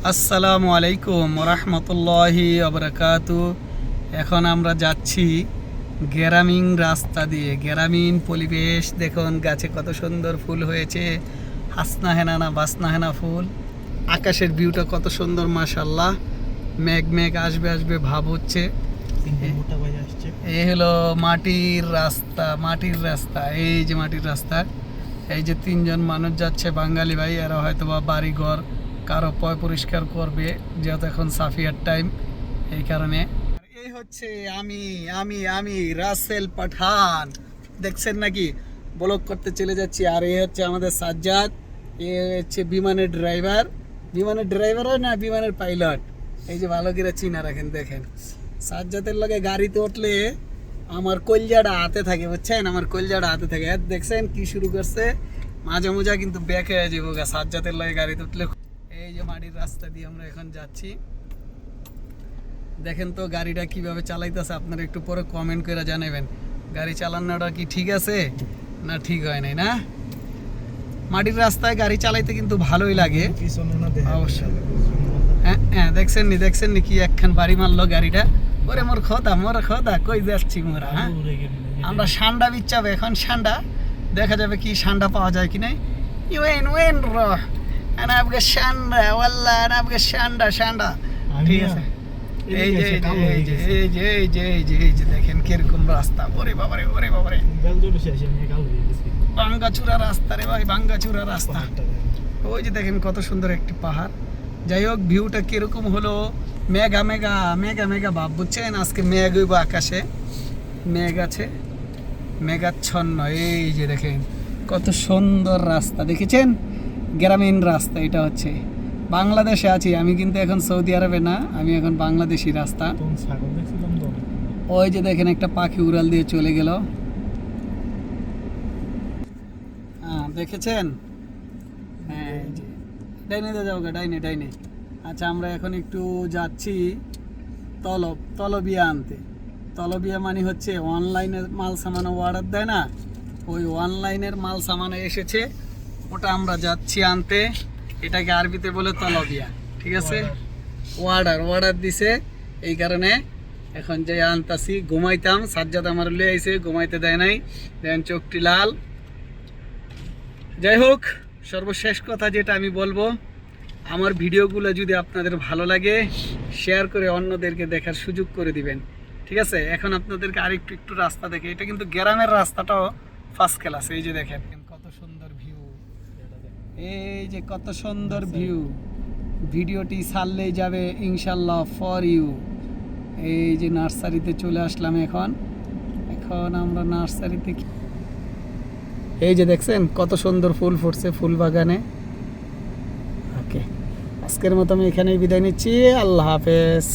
আসসালামু আলাইকুম রহমতুল্লাহি আবরাকাতু। এখন আমরা যাচ্ছি গ্রামীণ রাস্তা দিয়ে। গ্রামীণ পরিবেশ দেখুন, গাছে কত সুন্দর ফুল হয়েছে, হাসনা হেনা না বাসনা হেনা ফুল। আকাশের ভিউটা কত সুন্দর মাশাল্লাহ। মেঘ মেঘ আসবে আসবে ভাব হচ্ছে। এই হলো মাটির রাস্তা, মাটির রাস্তা। এই যে মাটির রাস্তা, এই যে তিনজন মানুষ যাচ্ছে বাঙালি ভাই। এরা হয়তো বা বাড়িঘর কারো পয় পরিষ্কার করবে, যেহেতু এখন সাফিয়ার টাইম, এই কারণে। এই হচ্ছে আমি আমি আমি রাসেল পাঠান, দেখছেন নাকি? ব্লগ করতে চলে যাচ্ছি। আর এই হচ্ছে আমাদের সাজ্জাদ, এ হচ্ছে বিমানের ড্রাইভার। বিমানের ড্রাইভার হয় না, বিমানের পাইলট। এই যে ভালো করে চিনা রাখেন। দেখেন সাজ্জাদের লগে গাড়িতে উঠলে আমার কলজাটা হাতে থাকে, বুঝছেন? আমার কলজাটা হাতে থাকে। দেখছেন কি শুরু করছে, মাঝে মাঝে কিন্তু ব্যাক হয়ে যাবো গা সাজ্জাদের লগে গাড়িতে উঠলে। এই যে মাটির রাস্তা দিয়ে আমরা এখন যাচ্ছি। দেখেন তো গাড়িটা কিভাবে চালাইতেছে, আপনারা একটু পরে কমেন্ট করে জানাবেন গাড়ি চালানোটা কি ঠিক আছে না ঠিক হয় নাই। না, মাটির রাস্তায় গাড়ি চালাইতে কিন্তু ভালোই লাগে অবশ্যই। হ্যাঁ দেখছেন নি কি একখান বাড়ি মারলো গাড়িটা। ওরে মোর খোদা কই যাচ্ছি মোরা। হ্যাঁ, আমরা সান্ডা বিচ্ছাবে এখন। সান্ডা দেখা যাবে কি সান্ডা পাওয়া যায় কি নাই। ওয়েন রহ আনাবগে সান্ডা ওয়াল্লাহ, আনাবগে সান্ডা। ঠিক আছে, এই যে দেখেন কিরকম রাস্তা। ওরে বাবারে ভাঙ্গাচুরা রাস্তা রে ভাই, ভাঙ্গাচুরা রাস্তা। ওই যে দেখেন কত সুন্দর একটি পাহাড়। যাই হোক, ভিউটা কিরকম হলো, মেঘা মেঘা মেঘা মেঘা ভাব, বুঝছেন? আজকে মেঘ হইব, আকাশে মেঘ আছে, মেঘাচ্ছন্ন। এই যে দেখেন কত সুন্দর রাস্তা, দেখেছেন? গ্রামীণ রাস্তা। এটা হচ্ছে বাংলাদেশে আছি আমি, কিন্তু এখন সৌদি আরবে না, আমি এখন বাংলাদেশি রাস্তা। ওই যে দেখেন একটা পাখি উড়াল দিয়ে চলে গেল। হ্যাঁ দেখেছেন? হ্যাঁ, ডাইনে যাও গা, ডাইনে। আচ্ছা, আমরা এখন একটু যাচ্ছি তলবিয়া আনতে। তলবিয়া মানে হচ্ছে অনলাইনে মাল সামানো অর্ডার দেয় না, ওই অনলাইনের মাল সামানো এসেছে, ওটা আমরা যাচ্ছি আনতে। এটাকে আরবিতে বলে তলবিয়া, ঠিক আছে? অর্ডার দিছে, এই কারণে এখন যে আনতাছি। ঘুমাইতাম, সাজ্জাদ আমার লিয়ে আইছে, ঘুমাইতে দেয় নাই, দেন চোখটি লাল। যাই হোক, সর্বশেষ কথা যেটা আমি বলবো, আমার ভিডিওগুলো যদি আপনাদের ভালো লাগে, শেয়ার করে অন্যদেরকে দেখার সুযোগ করে দিবেন, ঠিক আছে? এখন আপনাদেরকে একটু রাস্তা দেখে, এটা কিন্তু গ্রামের রাস্তাটাও ফার্স্ট ক্লাস। এই যে দেখেন কত সুন্দর ভিউ, এই যে কত সুন্দর ভিউ। ভিডিওটি ছাড়লেই যাবে ইনশাল্লাহ ফর ইউ। এই যে নার্সারিতে চলে আসলাম এখন আমরা নার্সারিতে। এই যে দেখছেন কত সুন্দর ফুল ফুটছে ফুল বাগানে। ওকে, আজকের মতো আমি এখানেই বিদায় নিচ্ছি। আল্লাহ হাফেজ।